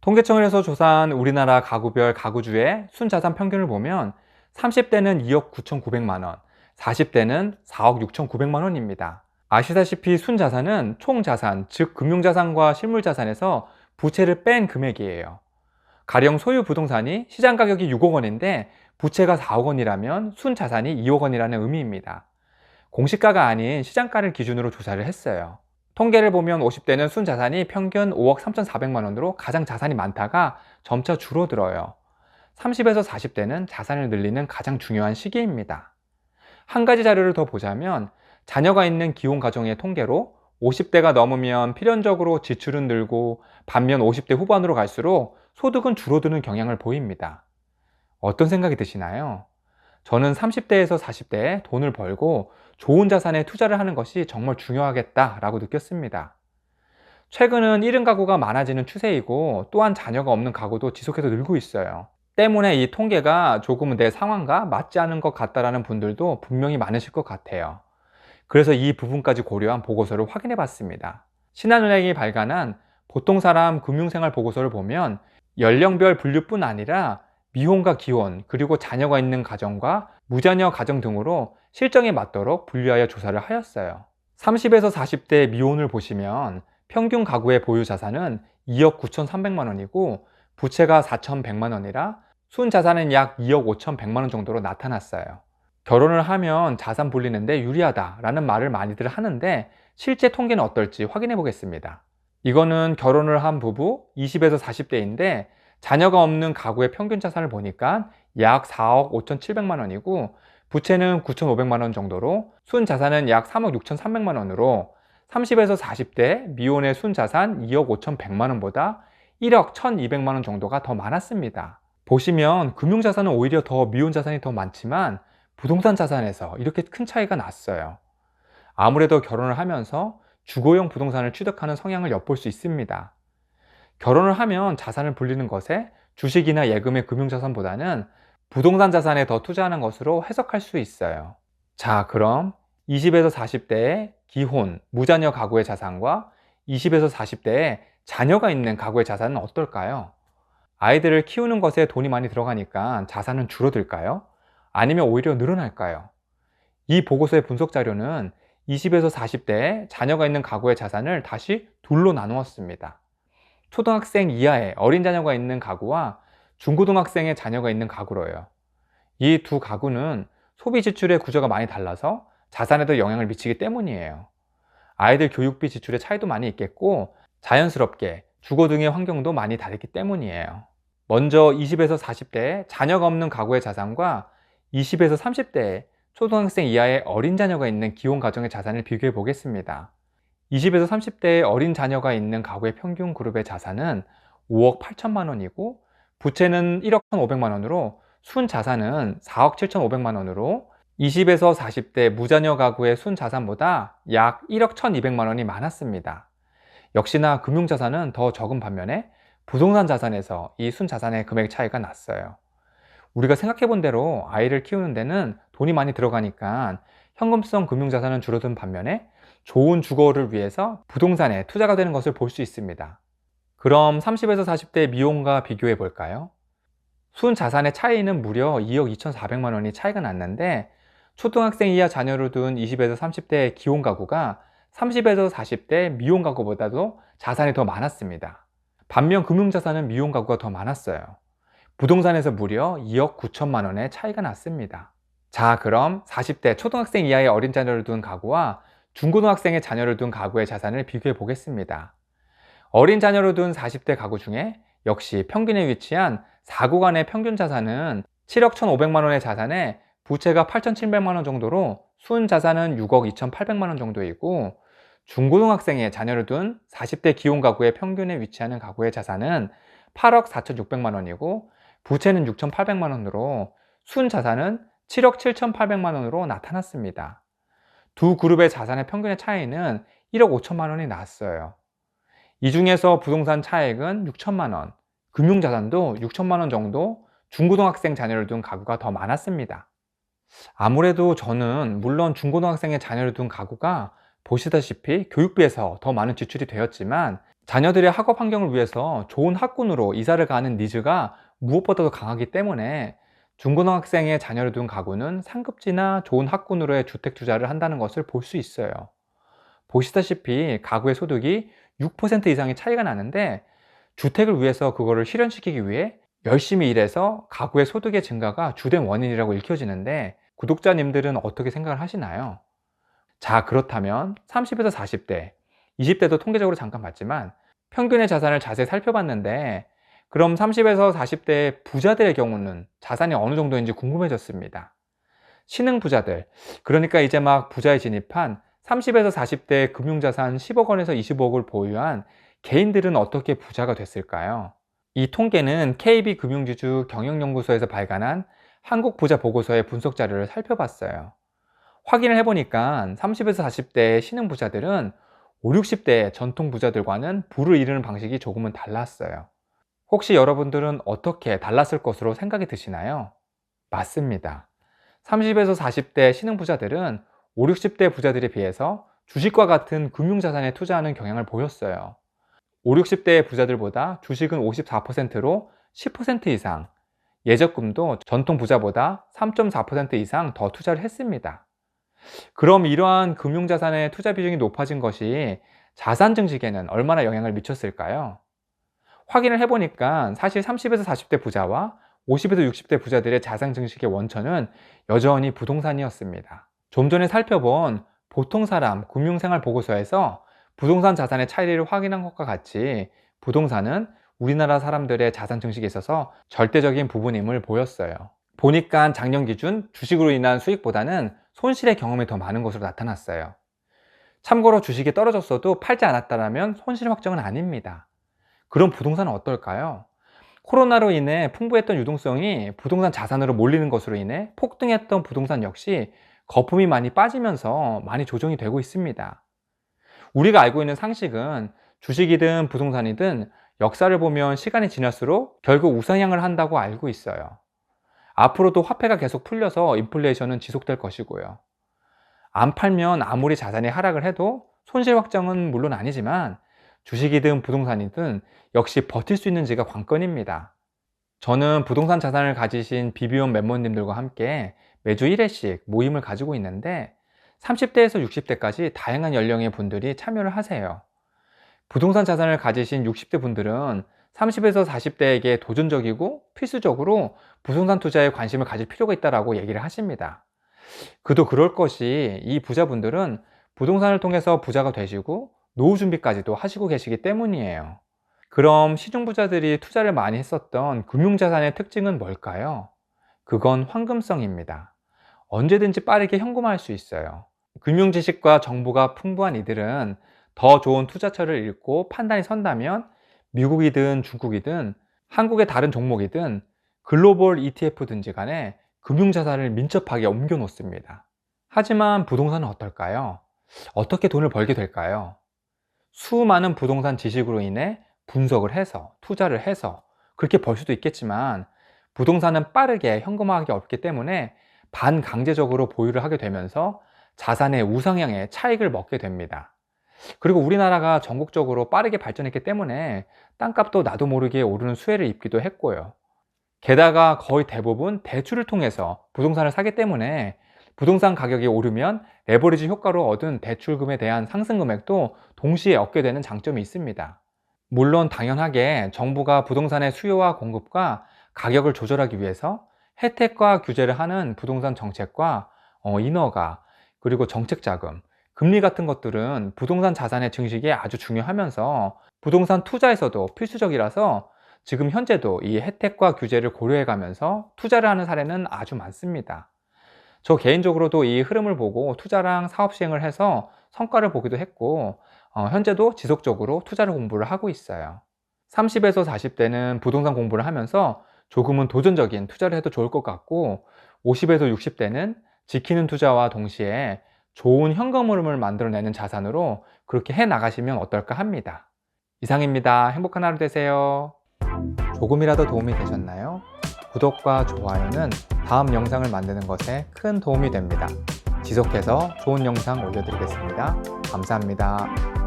통계청에서 조사한 우리나라 가구별 가구주의 순자산 평균을 보면 30대는 2억 9,900만 원, 40대는 4억 6,900만 원입니다. 아시다시피 순자산은 총자산, 즉 금융자산과 실물자산에서 부채를 뺀 금액이에요. 가령 소유 부동산이 시장 가격이 6억 원인데 부채가 4억 원이라면 순자산이 2억 원이라는 의미입니다. 공시가가 아닌 시장가를 기준으로 조사를 했어요. 통계를 보면 50대는 순자산이 평균 5억 3,400만 원으로 가장 자산이 많다가 점차 줄어들어요. 30에서 40대는 자산을 늘리는 가장 중요한 시기입니다. 한 가지 자료를 더 보자면 자녀가 있는 기혼 가정의 통계로 50대가 넘으면 필연적으로 지출은 늘고 반면 50대 후반으로 갈수록 소득은 줄어드는 경향을 보입니다. 어떤 생각이 드시나요? 저는 30대에서 40대에 돈을 벌고 좋은 자산에 투자를 하는 것이 정말 중요하겠다라고 느꼈습니다. 최근은 1인 가구가 많아지는 추세이고 또한 자녀가 없는 가구도 지속해서 늘고 있어요. 때문에 이 통계가 조금은 내 상황과 맞지 않은 것 같다라는 분들도 분명히 많으실 것 같아요. 그래서 이 부분까지 고려한 보고서를 확인해 봤습니다. 신한은행이 발간한 보통사람 금융생활 보고서를 보면 연령별 분류뿐 아니라 미혼과 기혼, 그리고 자녀가 있는 가정과 무자녀 가정 등으로 실정에 맞도록 분류하여 조사를 하였어요. 30에서 40대 미혼을 보시면 평균 가구의 보유 자산은 2억 9,300만 원이고 부채가 4,100만 원이라 순자산은 약 2억 5,100만 원 정도로 나타났어요. 결혼을 하면 자산 불리는데 유리하다라는 말을 많이들 하는데 실제 통계는 어떨지 확인해 보겠습니다. 이거는 결혼을 한 부부 20에서 40대인데 자녀가 없는 가구의 평균 자산을 보니까 약 4억 5,700만 원이고 부채는 9,500만 원 정도로 순자산은 약 3억 6,300만 원으로 30에서 40대 미혼의 순자산 2억 5,100만 원보다 1억 1,200만 원 정도가 더 많았습니다. 보시면 금융자산은 오히려 더 미혼 자산이 더 많지만 부동산 자산에서 이렇게 큰 차이가 났어요. 아무래도 결혼을 하면서 주거용 부동산을 취득하는 성향을 엿볼 수 있습니다. 결혼을 하면 자산을 불리는 것에 주식이나 예금의 금융자산보다는 부동산 자산에 더 투자하는 것으로 해석할 수 있어요. 자, 그럼 20에서 40대의 기혼, 무자녀 가구의 자산과 20에서 40대의 자녀가 있는 가구의 자산은 어떨까요? 아이들을 키우는 것에 돈이 많이 들어가니까 자산은 줄어들까요? 아니면 오히려 늘어날까요? 이 보고서의 분석 자료는 20에서 40대에 자녀가 있는 가구의 자산을 다시 둘로 나누었습니다. 초등학생 이하의 어린 자녀가 있는 가구와 중고등학생의 자녀가 있는 가구로요. 이 두 가구는 소비 지출의 구조가 많이 달라서 자산에도 영향을 미치기 때문이에요. 아이들 교육비 지출의 차이도 많이 있겠고 자연스럽게 주거 등의 환경도 많이 다르기 때문이에요. 먼저 20에서 40대에 자녀가 없는 가구의 자산과 20에서 30대에 초등학생 이하의 어린 자녀가 있는 기혼 가정의 자산을 비교해 보겠습니다. 20에서 30대의 어린 자녀가 있는 가구의 평균 그룹의 자산은 5억 8천만 원이고 부채는 1억 1,500만 원으로 순자산은 4억 7,500만 원으로 20에서 40대 무자녀 가구의 순자산보다 약 1억 1,200만 원이 많았습니다. 역시나 금융자산은 더 적은 반면에 부동산 자산에서 이 순자산의 금액 차이가 났어요. 우리가 생각해 본 대로 아이를 키우는 데는 돈이 많이 들어가니까 현금성 금융자산은 줄어든 반면에 좋은 주거를 위해서 부동산에 투자가 되는 것을 볼 수 있습니다. 그럼 30에서 40대 미혼과 비교해 볼까요? 순자산의 차이는 무려 2억 2,400만 원이 차이가 났는데 초등학생 이하 자녀를 둔 20에서 30대 기혼 가구가 30에서 40대 미혼 가구보다도 자산이 더 많았습니다. 반면 금융자산은 미혼 가구가 더 많았어요. 부동산에서 무려 2억 9천만 원의 차이가 났습니다. 자, 그럼 40대 초등학생 이하의 어린 자녀를 둔 가구와 중고등학생의 자녀를 둔 가구의 자산을 비교해 보겠습니다. 어린 자녀를 둔 40대 가구 중에 역시 평균에 위치한 4구간의 평균 자산은 7억 1,500만 원의 자산에 부채가 8,700만 원 정도로 순자산은 6억 2,800만 원 정도이고 중고등학생의 자녀를 둔 40대 기혼 가구의 평균에 위치하는 가구의 자산은 8억 4,600만 원이고 부채는 6,800만 원으로 순자산은 7억 7,800만 원으로 나타났습니다. 두 그룹의 자산의 평균의 차이는 1억 5천만 원이 났어요. 이 중에서 부동산 차액은 6천만 원, 금융자산도 6천만 원 정도 중고등학생 자녀를 둔 가구가 더 많았습니다. 아무래도 저는 물론 중고등학생의 자녀를 둔 가구가 보시다시피 교육비에서 더 많은 지출이 되었지만 자녀들의 학업 환경을 위해서 좋은 학군으로 이사를 가는 니즈가 무엇보다도 강하기 때문에 중고등학생의 자녀를 둔 가구는 상급지나 좋은 학군으로의 주택 투자를 한다는 것을 볼 수 있어요. 보시다시피 가구의 소득이 6% 이상의 차이가 나는데 주택을 위해서 그거를 실현시키기 위해 열심히 일해서 가구의 소득의 증가가 주된 원인이라고 읽혀지는데 구독자님들은 어떻게 생각을 하시나요? 자, 그렇다면 30에서 40대, 20대도 통계적으로 잠깐 봤지만 평균의 자산을 자세히 살펴봤는데 그럼 30에서 40대 부자들의 경우는 자산이 어느 정도인지 궁금해졌습니다. 신흥 부자들, 그러니까 이제 막 부자에 진입한 30에서 40대 금융자산 10억 원에서 20억을 보유한 개인들은 어떻게 부자가 됐을까요? 이 통계는 KB금융지주 경영연구소에서 발간한 한국부자보고서의 분석 자료를 살펴봤어요. 확인을 해보니까 30에서 40대의 신흥 부자들은 5, 60대의 전통 부자들과는 부를 이루는 방식이 조금은 달랐어요. 혹시 여러분들은 어떻게 달랐을 것으로 생각이 드시나요? 맞습니다. 30에서 40대 신흥 부자들은 5, 60대 부자들에 비해서 주식과 같은 금융자산에 투자하는 경향을 보였어요. 5, 60대 부자들보다 주식은 54%로 10% 이상, 예적금도 전통 부자보다 3.4% 이상 더 투자를 했습니다. 그럼 이러한 금융자산의 투자 비중이 높아진 것이 자산 증식에는 얼마나 영향을 미쳤을까요? 확인을 해보니까 사실 30에서 40대 부자와 50에서 60대 부자들의 자산 증식의 원천은 여전히 부동산이었습니다. 좀 전에 살펴본 보통 사람 금융생활 보고서에서 부동산 자산의 차이를 확인한 것과 같이 부동산은 우리나라 사람들의 자산 증식에 있어서 절대적인 부분임을 보였어요. 보니까 작년 기준 주식으로 인한 수익보다는 손실의 경험이 더 많은 것으로 나타났어요. 참고로 주식이 떨어졌어도 팔지 않았다면 손실 확정은 아닙니다. 그럼 부동산은 어떨까요? 코로나로 인해 풍부했던 유동성이 부동산 자산으로 몰리는 것으로 인해 폭등했던 부동산 역시 거품이 많이 빠지면서 많이 조정이 되고 있습니다. 우리가 알고 있는 상식은 주식이든 부동산이든 역사를 보면 시간이 지날수록 결국 우상향을 한다고 알고 있어요. 앞으로도 화폐가 계속 풀려서 인플레이션은 지속될 것이고요. 안 팔면 아무리 자산이 하락을 해도 손실 확정은 물론 아니지만 주식이든 부동산이든 역시 버틸 수 있는지가 관건입니다. 저는 부동산 자산을 가지신 비비온 멤버님들과 함께 매주 1회씩 모임을 가지고 있는데 30대에서 60대까지 다양한 연령의 분들이 참여를 하세요. 부동산 자산을 가지신 60대 분들은 30에서 40대에게 도전적이고 필수적으로 부동산 투자에 관심을 가질 필요가 있다고 얘기를 하십니다. 그도 그럴 것이 이 부자분들은 부동산을 통해서 부자가 되시고 노후 준비까지도 하시고 계시기 때문이에요. 그럼 시중부자들이 투자를 많이 했었던 금융자산의 특징은 뭘까요? 그건 황금성입니다. 언제든지 빠르게 현금화할 수 있어요. 금융지식과 정보가 풍부한 이들은 더 좋은 투자처를 읽고 판단이 선다면 미국이든 중국이든 한국의 다른 종목이든 글로벌 ETF든지 간에 금융자산을 민첩하게 옮겨 놓습니다. 하지만 부동산은 어떨까요? 어떻게 돈을 벌게 될까요? 수많은 부동산 지식으로 인해 분석을 해서 투자를 해서 그렇게 벌 수도 있겠지만 부동산은 빠르게 현금화하기 어렵기 때문에 반강제적으로 보유를 하게 되면서 자산의 우상향의 차익을 먹게 됩니다. 그리고 우리나라가 전국적으로 빠르게 발전했기 때문에 땅값도 나도 모르게 오르는 수혜를 입기도 했고요. 게다가 거의 대부분 대출을 통해서 부동산을 사기 때문에 부동산 가격이 오르면 레버리지 효과로 얻은 대출금에 대한 상승 금액도 동시에 얻게 되는 장점이 있습니다. 물론 당연하게 정부가 부동산의 수요와 공급과 가격을 조절하기 위해서 혜택과 규제를 하는 부동산 정책과 인허가, 그리고 정책자금, 금리 같은 것들은 부동산 자산의 증식에 아주 중요하면서 부동산 투자에서도 필수적이라서 지금 현재도 이 혜택과 규제를 고려해 가면서 투자를 하는 사례는 아주 많습니다. 저 개인적으로도 이 흐름을 보고 투자랑 사업 시행을 해서 성과를 보기도 했고 현재도 지속적으로 투자를 공부를 하고 있어요. 30에서 40대는 부동산 공부를 하면서 조금은 도전적인 투자를 해도 좋을 것 같고 50에서 60대는 지키는 투자와 동시에 좋은 현금 흐름을 만들어내는 자산으로 그렇게 해 나가시면 어떨까 합니다. 이상입니다. 행복한 하루 되세요. 조금이라도 도움이 되셨나요? 구독과 좋아요는 다음 영상을 만드는 것에 큰 도움이 됩니다. 지속해서 좋은 영상 올려드리겠습니다. 감사합니다.